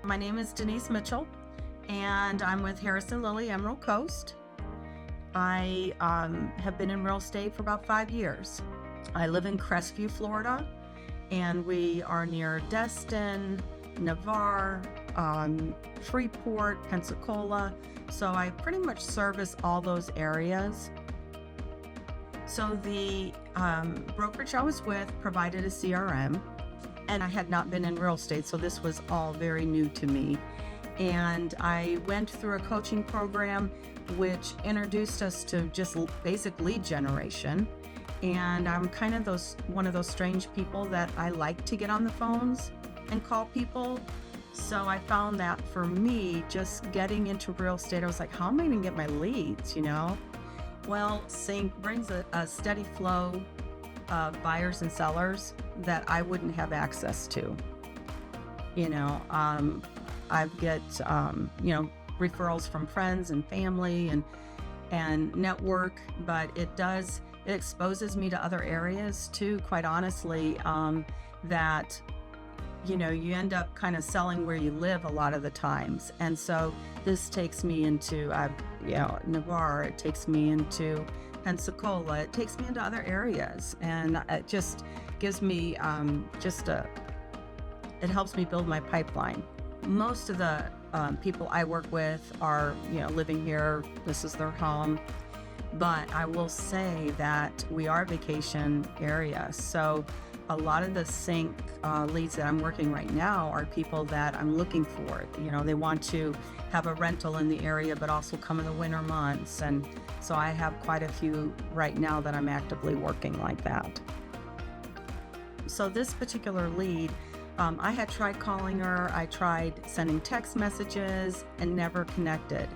My name is Denise Mitchell, and I'm with Harrison Lilly Emerald Coast. I have been in real estate for about 5 years. I live in Crestview, Florida, and we are near Destin, Navarre, Freeport, Pensacola. So I pretty much service all those areas. So the brokerage I was with provided a CRM, and I had not been in real estate, so this was all very new to me. And I went through a coaching program which introduced us to just basic lead generation. And I'm kind of one of those strange people that I like to get on the phones and call people. So I found that for me, just getting into real estate, I was like, how am I going to get my leads, Well, CINC brings a steady flow of buyers and sellers that I wouldn't have access to. I get, referrals from friends and family and network, but it exposes me to other areas too, quite honestly, that, you end up kind of selling where you live a lot of the times. And so this takes me into, Navarre, it takes me into Pensacola, it takes me into other areas. And it just gives me it helps me build my pipeline. Most of the people I work with are, living here. This is their home. But I will say that we are a vacation area. So a lot of the CINC leads that I'm working right now are people that I'm looking for. They want to have a rental in the area, but also come in the winter months. And so I have quite a few right now that I'm actively working like that. So this particular lead, I had tried calling her, I tried sending text messages and never connected.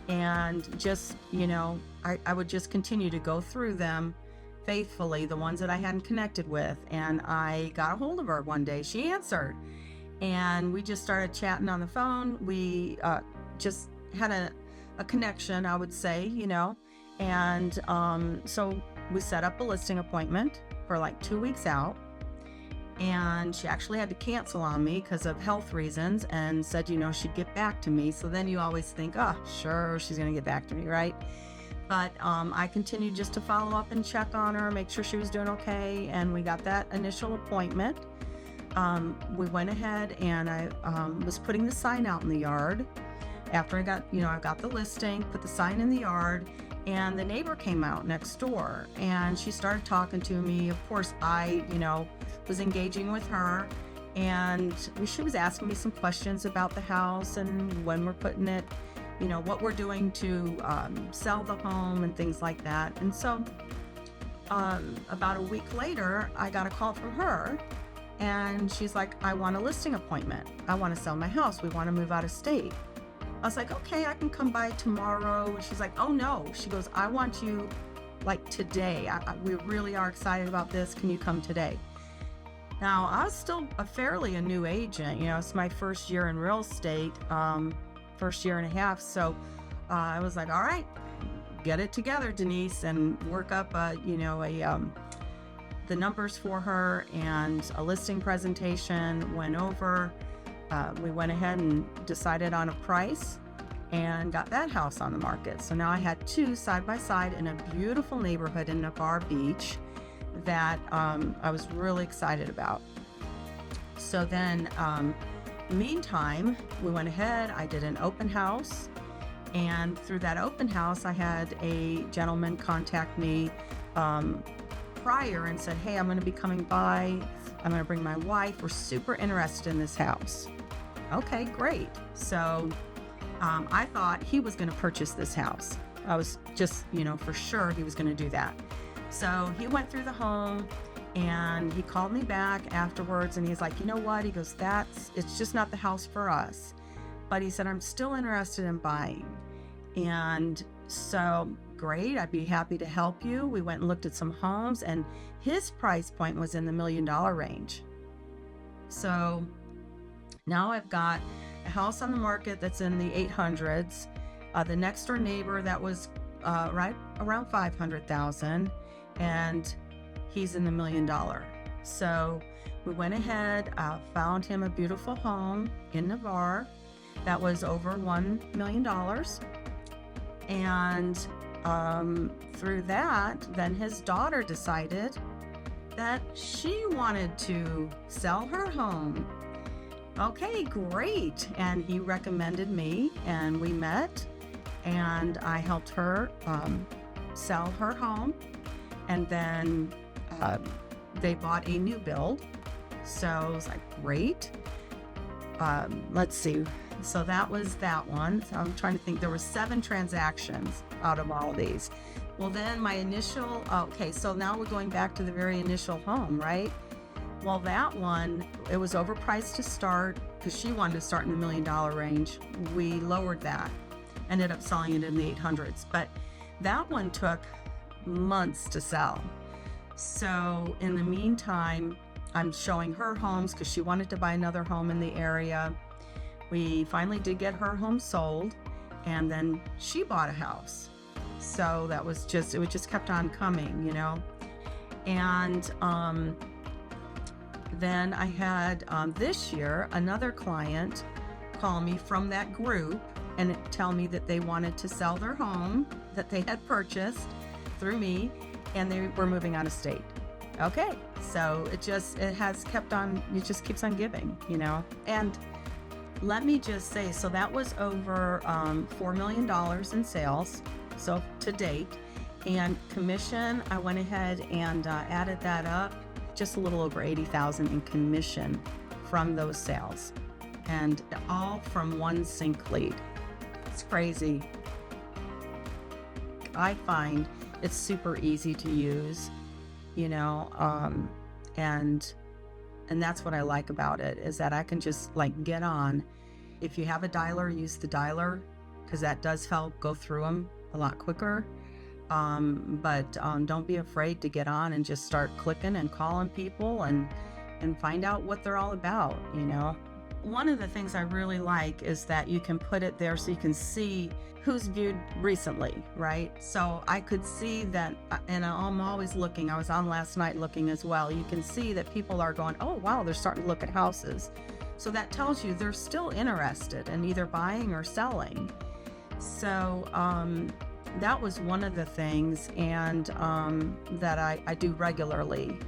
And just, I would just continue to go through them faithfully, the ones that I hadn't connected with. And I got a hold of her one day. She answered. And we just started chatting on the phone. We just had a connection, I would say, And so we set up a listing appointment for like 2 weeks out. And she actually had to cancel on me because of health reasons and said, she'd get back to me. So then you always think, oh, sure, she's going to get back to me, right? But I continued just to follow up and check on her, make sure she was doing okay. And we got that initial appointment. We went ahead and I was putting the sign out in the yard. After I got the listing, put the sign in the yard, and the neighbor came out next door and she started talking to me. Of course, I, was engaging with her, and she was asking me some questions about the house and when we're putting it, what we're doing to sell the home and things like that. And so about a week later, I got a call from her, and she's like, I want a listing appointment. I want to sell my house. We want to move out of state. I was like, okay, I can come by tomorrow. And she's like, oh no. She goes, I want you like today. We really are excited about this. Can you come today? Now, I was still a new agent. It's my first year in real estate, first year and a half. So I was like, all right, get it together, Denise, and work up, the numbers for her and a listing presentation. Went over. We went ahead and decided on a price and got that house on the market. So now I had two side by side in a beautiful neighborhood in Navarre Beach that I was really excited about. So then, meantime, we went ahead, I did an open house, and through that open house, I had a gentleman contact me prior and said, hey, I'm going to be coming by. I'm going to bring my wife. We're super interested in this house. Okay, great. So I thought he was going to purchase this house. I was just, for sure he was going to do that. So he went through the home and he called me back afterwards and he's like, you know what? He goes, it's just not the house for us. But he said, I'm still interested in buying. And so, great, I'd be happy to help you. We went and looked at some homes, and his price point was in the $1 million range. So now I've got a house on the market that's in the 800s. The next door neighbor that was right around 500,000, and he's in the $1 million So we went ahead, found him a beautiful home in Navarre that was over $1 million. And through that, then his daughter decided that she wanted to sell her home. Okay, great. And he recommended me, and we met, and I helped her sell her home. And then they bought a new build. So I was like, great. Let's see. So that was that one. So I'm trying to think. There were 7 transactions out of all of these. Well, then my initial, okay, so now we're going back to the very initial home, right? Well, that one, it was overpriced to start because she wanted to start in the $1 million range. We lowered that, ended up selling it in the 800s. But that one took months to sell. So in the meantime, I'm showing her homes because she wanted to buy another home in the area. We finally did get her home sold, and then she bought a house. So that was just, it just kept on coming, you know. And then I had this year another client call me from that group and tell me that they wanted to sell their home that they had purchased through me, and they were moving out of state. Okay, so it has kept on, it just keeps on giving, you know. And let me just say, so that was over $4 million in sales, so to date. And commission, I went ahead and added that up, just a little over $80,000 in commission from those sales, and all from one CINC lead. It's crazy. I find it's super easy to use, you know, and that's what I like about it, is that I can just like get on. If you have a dialer, use the dialer, because that does help go through them a lot quicker. But don't be afraid to get on and just start clicking and calling people and find out what they're all about, you know. One of the things I really like is that you can put it there so you can see who's viewed recently, right? So I could see that, and I'm always looking. I was on last night looking as well. You can see that people are going, oh, wow, they're starting to look at houses. So that tells you they're still interested in either buying or selling. So that was one of the things, and that I do regularly.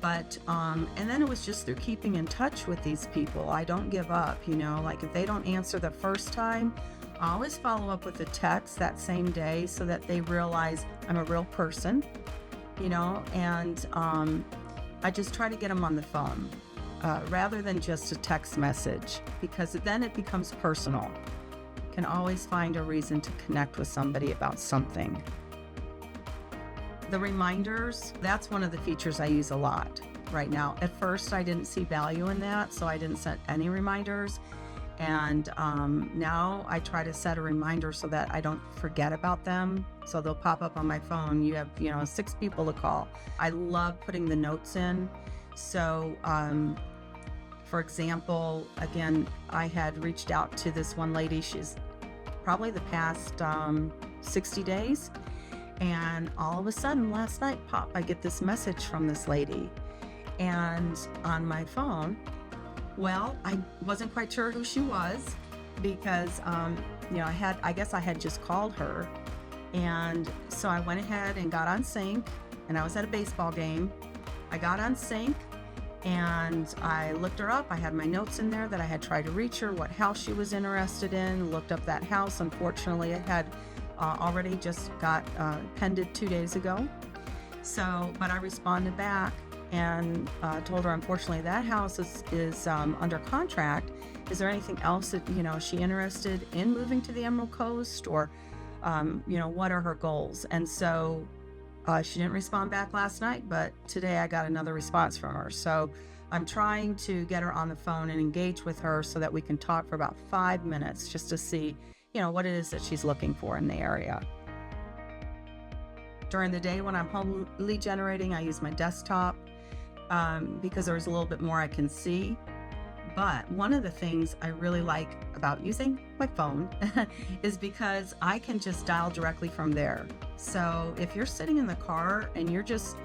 But and then it was just through keeping in touch with these people. I don't give up, you know, like if they don't answer the first time, I always follow up with a text that same day so that they realize I'm a real person, you know. And I just try to get them on the phone rather than just a text message, because then it becomes personal. Can always find a reason to connect with somebody about something. The reminders, that's one of the features I use a lot right now. At first, I didn't see value in that, so I didn't set any reminders. And now I try to set a reminder so that I don't forget about them. So they'll pop up on my phone. You have, you know, 6 people to call. I love putting the notes in. So, for example, again, I had reached out to this one lady. She's probably the past 60 days. And all of a sudden, last night, I get this message from this lady. And on my phone, well, I wasn't quite sure who she was because, you know, I guess I had just called her. And so I went ahead and got on CINC, and I was at a baseball game. I got on CINC and I looked her up. I had my notes in there that I had tried to reach her, what house she was interested in, looked up that house. Unfortunately, it had already just got pended 2 days ago. So, but I responded back and told her, unfortunately, that house is under contract. Is there anything else that, you know, is she interested in moving to the Emerald Coast, or, you know, what are her goals? And so she didn't respond back last night, but today I got another response from her. So I'm trying to get her on the phone and engage with her so that we can talk for about 5 minutes just to see, you know, what it is that she's looking for in the area. During the day when I'm home lead generating, I use my desktop because there's a little bit more I can see. But one of the things I really like about using my phone is because I can just dial directly from there. So if you're sitting in the car and you're just,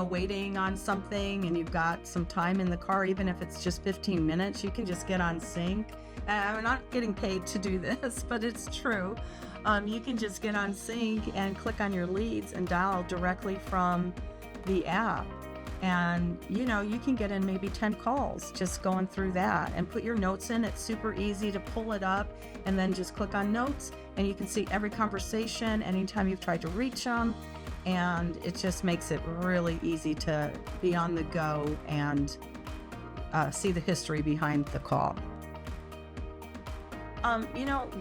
waiting on something and you've got some time in the car, even if it's just 15 minutes, you can just get on CINC. I'm not getting paid to do this, but it's true. You can just get on CINC and click on your leads and dial directly from the app. And you can get in maybe 10 calls just going through that and put your notes in. It's super easy to pull it up and then just click on notes, and you can see every conversation anytime you've tried to reach them. And it just makes it really easy to be on the go and see the history behind the call.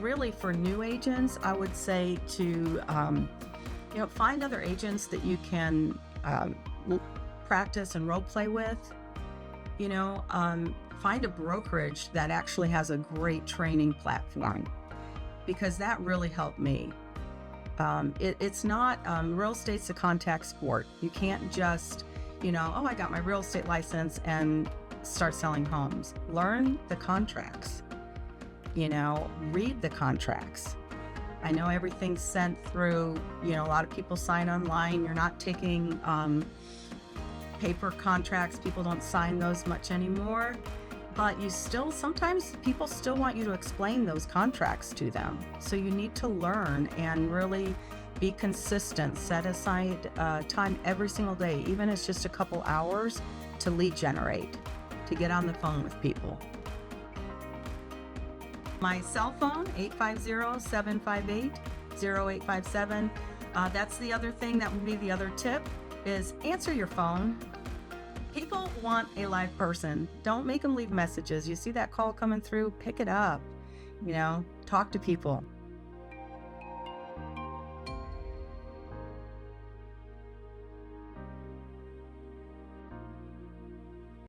Really for new agents, I would say to find other agents that you can practice and role play with. Find a brokerage that actually has a great training platform, because that really helped me. It's not real estate's a contact sport. You can't just I got my real estate license and start selling homes. Learn the contracts, read the contracts. I know everything's sent through, a lot of people sign online. You're not taking paper contracts. People don't sign those much anymore, but sometimes people still want you to explain those contracts to them. So you need to learn and really be consistent. Set aside time every single day, even if it's just a couple hours, to lead generate, to get on the phone with people. My cell phone, 850-758-0857. That's the other thing. That would be the other tip, is answer your phone. People want a live person. Don't make them leave messages. You see that call coming through, pick it up. Talk to people.